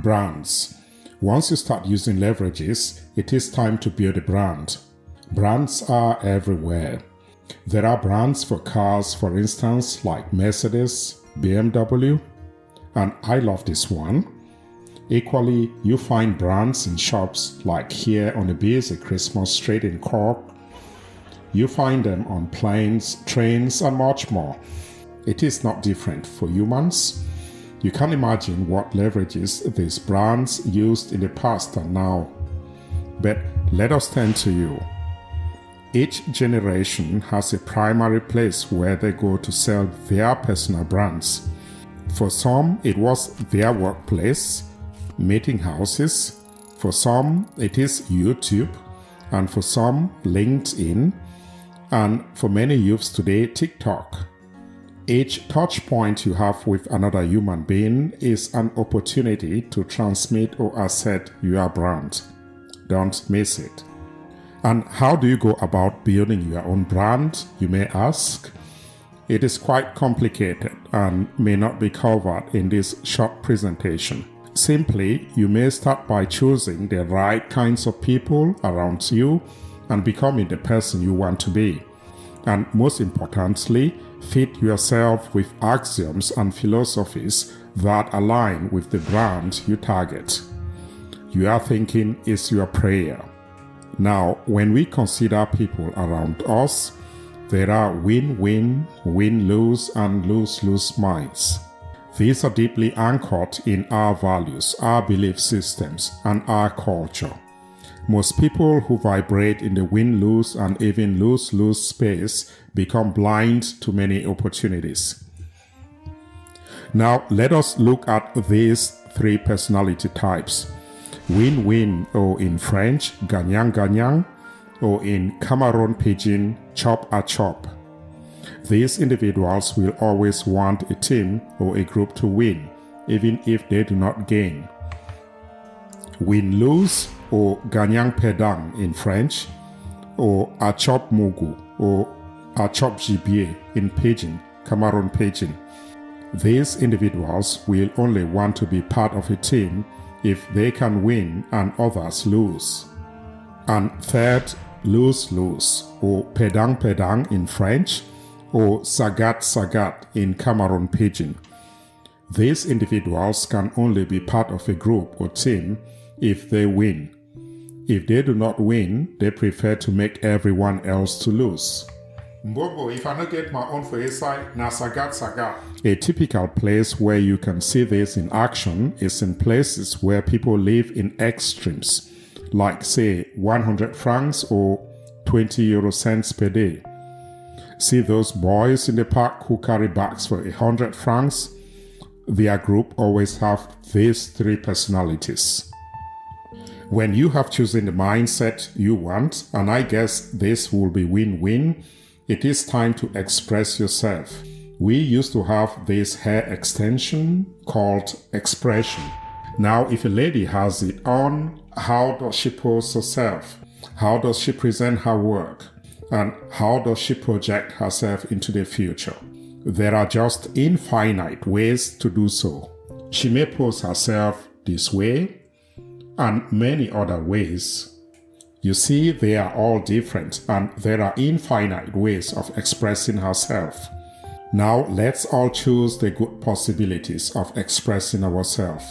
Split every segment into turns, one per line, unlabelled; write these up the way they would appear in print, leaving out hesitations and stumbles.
Brands. Once you start using leverages, it is time to build a brand. Brands are everywhere. There are brands for cars, for instance, like Mercedes, BMW, and I love this one. Equally, you find brands in shops like here on the busy Christmas Street in Cork. You find them on planes, trains, and much more. It is not different for humans. You can imagine what leverages these brands used in the past and now. But let us turn to you. Each generation has a primary place where they go to sell their personal brands. For some, it was their workplace, meeting houses. For some, it is YouTube, and for some, LinkedIn, and for many youths today, TikTok. Each touch point you have with another human being is an opportunity to transmit or assert your brand. Don't miss it. And how do you go about building your own brand, you may ask? It is quite complicated and may not be covered in this short presentation. Simply, you may start by choosing the right kinds of people around you and becoming the person you want to be. And most importantly, fit yourself with axioms and philosophies that align with the brand you target. Your thinking is your prayer. Now, when we consider people around us, there are win-win, win-lose, and lose-lose minds. These are deeply anchored in our values, our belief systems, and our culture. Most people who vibrate in the win-lose and even lose-lose space become blind to many opportunities. Now, let us look at these three personality types. Win-win, or in French, gagnant-gagnant, or in Cameroon Pidgin, chop-a-chop. These individuals will always want a team or a group to win, even if they do not gain. Win-lose, or gagnant-perdant in French, or achop-mogu, or achop-gibier in Pidgin, Cameroon Pidgin. These individuals will only want to be part of a team if they can win and others lose. And third, lose-lose, or pedant-pedant in French, or sagat-sagat in Cameroon Pidgin. These individuals can only be part of a group or team if they win. If they do not win, they prefer to make everyone else to lose. Mbongo, if I don't get my own for a side, na sagat. A typical place where you can see this in action is in places where people live in extremes, like say 100 francs or 20 euro cents per day. See those boys in the park who carry bags for 100 francs? Their group always have these three personalities. When you have chosen the mindset you want, and I guess this will be win-win, it is time to express yourself. We used to have this hair extension called expression. Now, if a lady has it on, how does she pose herself? How does she present her work? And how does she project herself into the future? There are just infinite ways to do so. She may pose herself this way and many other ways. You see, they are all different and there are infinite ways of expressing herself. Now let's all choose the good possibilities of expressing ourselves.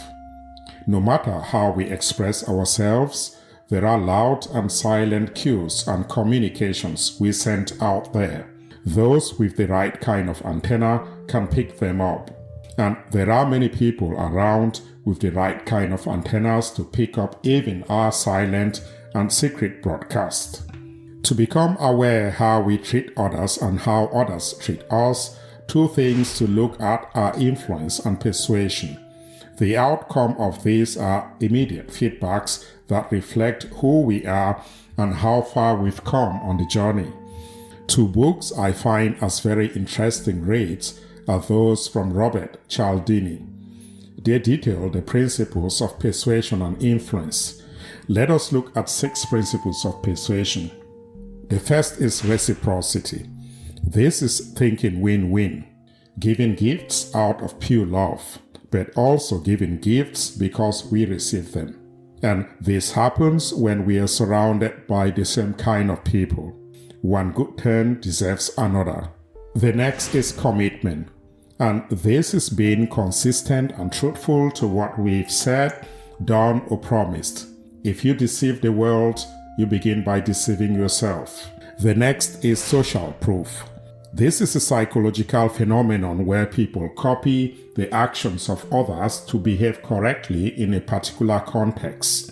No matter how we express ourselves, there are loud and silent cues and communications we send out there. Those with the right kind of antenna can pick them up. And there are many people around with the right kind of antennas to pick up even our silent and secret broadcast. To become aware how we treat others and how others treat us, two things to look at are influence and persuasion. The outcome of these are immediate feedbacks that reflect who we are and how far we've come on the journey. Two books I find as very interesting reads are those from Robert Cialdini. They detail the principles of persuasion and influence. Let us look at 6 principles of persuasion. The first is reciprocity. This is thinking win-win, giving gifts out of pure love. but also giving gifts because we receive them. And this happens when we are surrounded by the same kind of people. One good turn deserves another. The next is commitment. And this is being consistent and truthful to what we've said, done, or promised. If you deceive the world, you begin by deceiving yourself. The next is social proof. This is a psychological phenomenon where people copy the actions of others to behave correctly in a particular context.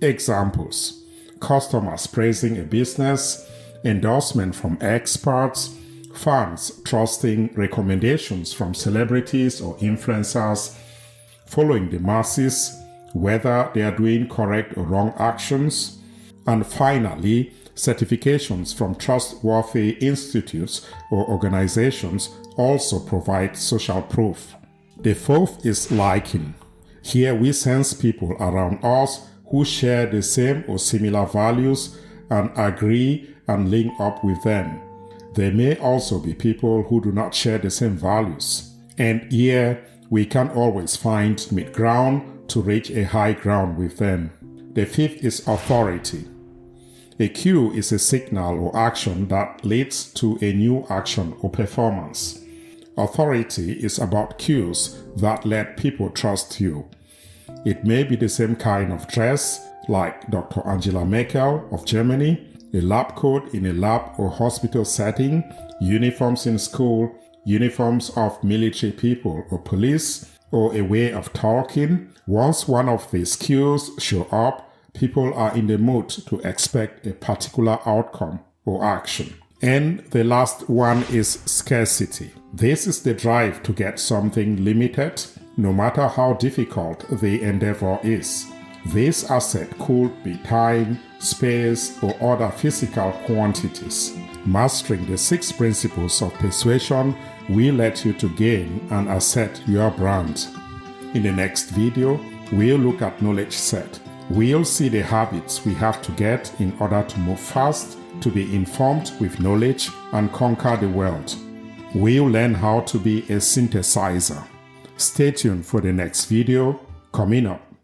Examples: customers praising a business, endorsement from experts, fans trusting recommendations from celebrities or influencers, following the masses, whether they are doing correct or wrong actions, and finally, certifications from trustworthy institutes or organizations also provide social proof. The fourth is liking. Here we sense people around us who share the same or similar values and agree and link up with them. There may also be people who do not share the same values. And here we can always find mid-ground to reach a high ground with them. The fifth is authority. A cue is a signal or action that leads to a new action or performance. Authority is about cues that let people trust you. It may be the same kind of dress, like Dr. Angela Merkel of Germany, a lab coat in a lab or hospital setting, uniforms in school, uniforms of military people or police, or a way of talking. Once one of these cues show up, people are in the mood to expect a particular outcome or action. And the last one is scarcity. This is the drive to get something limited, no matter how difficult the endeavor is. This asset could be time, space, or other physical quantities. Mastering the 6 principles of persuasion will let you to gain and assert your brand. In the next video, we'll look at knowledge set. We'll see the habits we have to get in order to move fast, to be informed with knowledge, and conquer the world. We'll learn how to be a synthesizer. Stay tuned for the next video coming up.